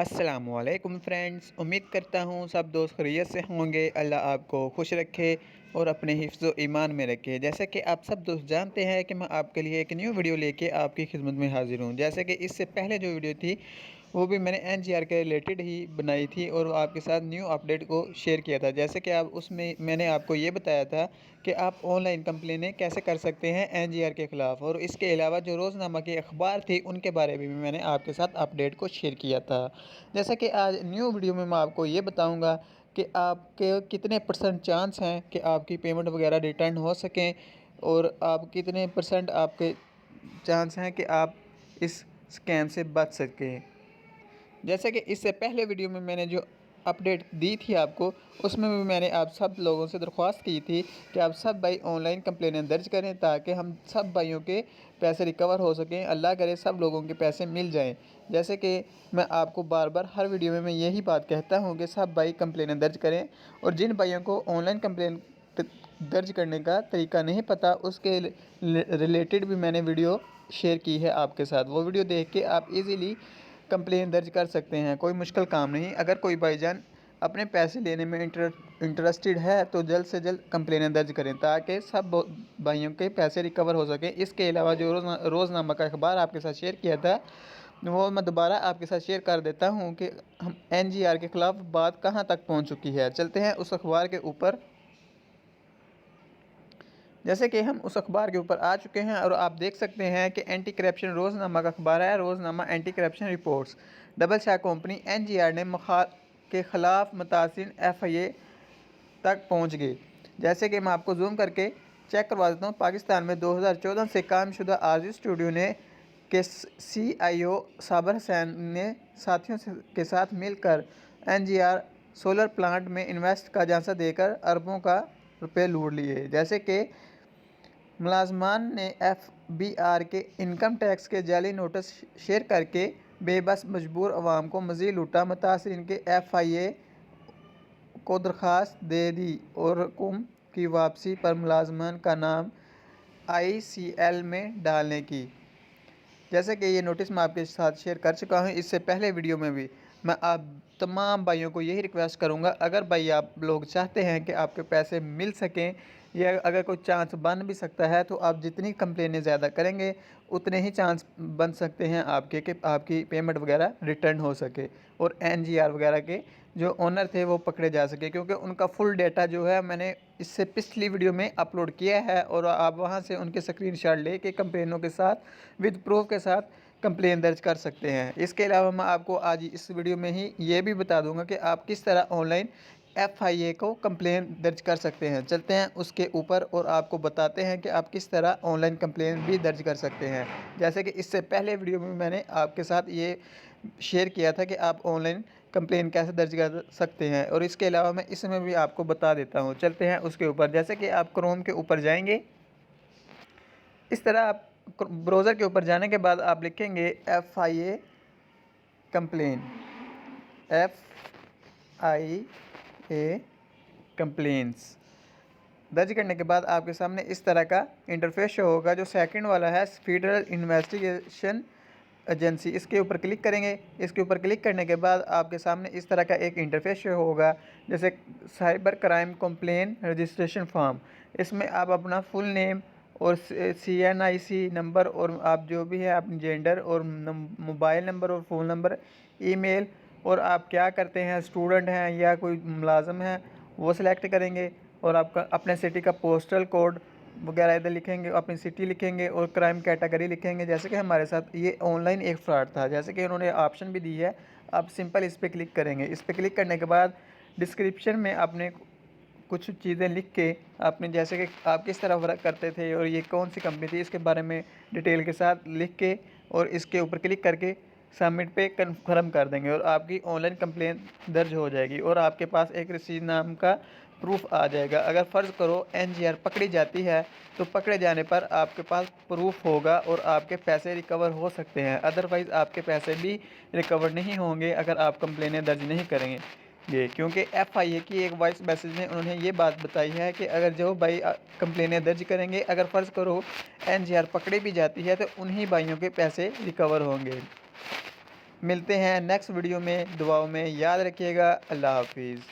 अस्सलामुअलैकुम फ्रेंड्स, उम्मीद करता हूँ सब दोस्त खैरियत से होंगे। अल्लाह आपको खुश रखे और अपने हिफ्ज़ व ईमान में रखे। जैसे कि आप सब दोस्त जानते हैं कि मैं आपके लिए एक न्यू वीडियो लेके आपकी खिदमत में हाज़िर हूँ। जैसे कि इससे पहले जो वीडियो थी वो भी मैंने एनजीआर के रिलेटेड ही बनाई थी और वो आपके साथ न्यू अपडेट को शेयर किया था। जैसे कि आप उसमें मैंने आपको ये बताया था कि आप ऑनलाइन कंप्लेनें कैसे कर सकते हैं एनजीआर के ख़िलाफ़, और इसके अलावा जो रोज़नामा की अखबार थी उनके बारे में भी मैंने आपके साथ अपडेट को शेयर किया था। जैसा कि आज न्यू वीडियो में मैं आपको ये बताऊंगा कि आपके कितने परसेंट चांस हैं कि आपकी पेमेंट वगैरह रिटर्न हो सकें, और आप कितने परसेंट आपके चांस हैं कि आप इस स्कैम से बच सकें। जैसे कि इससे पहले वीडियो में मैंने जो अपडेट दी थी आपको, उसमें भी मैंने आप सब लोगों से दरख्वास्त की थी कि आप सब भाई ऑनलाइन कंप्लेनें दर्ज करें ताकि हम सब भाइयों के पैसे रिकवर हो सकें। अल्लाह करे सब लोगों के पैसे मिल जाएं। जैसे कि मैं आपको बार बार हर वीडियो में मैं यही बात कहता हूं कि सब भाई कंप्लेनें दर्ज करें, और जिन भाइयों को ऑनलाइन कंप्लेन दर्ज करने का तरीका नहीं पता उसके रिलेटेड भी मैंने वीडियो शेयर की है आपके साथ। वो वीडियो देख के आप इजीली कंप्लेन दर्ज कर सकते हैं, कोई मुश्किल काम नहीं। अगर कोई भाईजान अपने पैसे लेने में इंटरेस्टेड है तो जल्द से जल्द कंप्लेन दर्ज करें ताकि सब भाइयों के पैसे रिकवर हो सके। इसके अलावा जो रोज़नामा का अखबार आपके साथ शेयर किया था वो मैं दोबारा आपके साथ शेयर कर देता हूं कि हम एनजीआर के ख़िलाफ़ बात कहां तक पहुंच चुकी है। चलते हैं उस अखबार के ऊपर। जैसे कि हम उस अखबार के ऊपर आ चुके हैं और आप देख सकते हैं कि एंटी करप्शन रोज़नामा का अखबार है, रोज़नामा anti corruption reports. Double Shah company NGR ने के ख़िलाफ़ मुतासिर एफआईए तक पहुंच गई। जैसे कि मैं आपको जूम करके चेक करवा देता हूँ। पाकिस्तान में 2014 से कायमशुदा आरजी स्टूडियो ने के सीईओ साबर हुसैन ने साथियों के साथ मिलकर एनजीआर सोलर प्लांट में इन्वेस्ट का झांसा देकर अरबों का रुपए लूट लिए। जैसे कि मुलाजमान ने एफबीआर के इनकम टैक्स के जाली नोटिस शेयर करके बेबस मजबूर अवाम को मज़ीद लूटा। मुतासरीन के एफआईए को दरख्वास्त दे दी और रकूम की वापसी पर मुलाजमान का नाम आईसीएल में डालने की। जैसे कि ये नोटिस मैं आपके साथ शेयर कर चुका हूँ इससे पहले वीडियो में भी। मैं आप तमाम भाइयों को यही रिक्वेस्ट करूँगा, अगर भाई आप लोग चाहते हैं कि आपके पैसे मिल सकें या अगर कोई चांस बन भी सकता है तो आप जितनी कंप्लेनें ज़्यादा करेंगे उतने ही चांस बन सकते हैं आपके कि आपकी पेमेंट वगैरह रिटर्न हो सके और एनजीआर वगैरह के जो ओनर थे वो पकड़े जा सके, क्योंकि उनका फुल डेटा जो है मैंने इससे पिछली वीडियो में अपलोड किया है और आप वहां से उनके स्क्रीनशॉट लेके कंप्लेनों के साथ विद प्रूफ के साथ कंप्लेन दर्ज कर सकते हैं। इसके अलावा मैं आपको आज इस वीडियो में ही ये भी बता दूंगा कि आप किस तरह ऑनलाइन एफआईए को कंप्लेन दर्ज कर सकते हैं। चलते हैं उसके ऊपर और आपको बताते हैं कि आप किस तरह ऑनलाइन कंप्लेन भी दर्ज कर सकते हैं। जैसे कि इससे पहले वीडियो में मैंने आपके साथ ये शेयर किया था कि आप ऑनलाइन कंप्लेन कैसे दर्ज कर सकते हैं, और इसके अलावा मैं इसमें भी आपको बता देता हूँ। चलते हैं उसके ऊपर। जैसे कि आप क्रोम के ऊपर जाएंगे, इस तरह आप ब्राउज़र के ऊपर जाने के बाद आप लिखेंगे एफआईए कंप्लेन, एफआईए कंप्लेंट्स। दर्ज करने के बाद आपके सामने इस तरह का इंटरफेस शो होगा। जो सेकंड वाला है फेडरल इन्वेस्टिगेशन एजेंसी, इसके ऊपर क्लिक करेंगे। इसके ऊपर क्लिक करने के बाद आपके सामने इस तरह का एक इंटरफेस शो होगा, जैसे cyber crime complain registration form. इसमें आप अपना फुल नेम और सीएनआईसी नंबर और आप जो भी है अपनी जेंडर और मोबाइल नंबर और फ़ोन नंबर, ईमेल, और आप क्या करते हैं, स्टूडेंट हैं या कोई मुलाजम है, वो सिलेक्ट करेंगे। और आपका अपने सिटी का पोस्टल कोड वगैरह इधर लिखेंगे, अपनी सिटी लिखेंगे और क्राइम कैटेगरी लिखेंगे। जैसे कि हमारे साथ ये ऑनलाइन एक फ्रॉड था, जैसे कि उन्होंने ऑप्शन भी दी है। आप सिंपल इस पर क्लिक करेंगे। इस पर क्लिक करने के बाद डिस्क्रिप्शन में आपने कुछ चीज़ें लिख के आपने जैसे कि आप किस तरह वर्क करते थे और ये कौन सी कंपनी थी इसके बारे में डिटेल के साथ लिख के और इसके ऊपर क्लिक करके सबमिट पे कन्फर्म कर देंगे और आपकी ऑनलाइन कंप्लेन दर्ज हो जाएगी और आपके पास एक रसीद नाम का प्रूफ आ जाएगा। अगर फ़र्ज़ करो एनजीआर पकड़ी जाती है तो पकड़े जाने पर आपके पास प्रूफ होगा और आपके पैसे रिकवर हो सकते हैं। अदरवाइज़ आपके पैसे भी रिकवर नहीं होंगे अगर आप कंप्लेनें दर्ज नहीं करेंगे ये, क्योंकि एफआईए की एक वॉइस मैसेज में उन्होंने ये बात बताई है कि अगर जो भाई कंप्लेनें दर्ज करेंगे, अगर फ़र्ज़ करो एनजीआर पकड़ी भी जाती है तो उन्हीं भाइयों के पैसे रिकवर होंगे। मिलते हैं नेक्स्ट वीडियो में, दुआओं में याद रखिएगा। अल्लाह हाफिज़।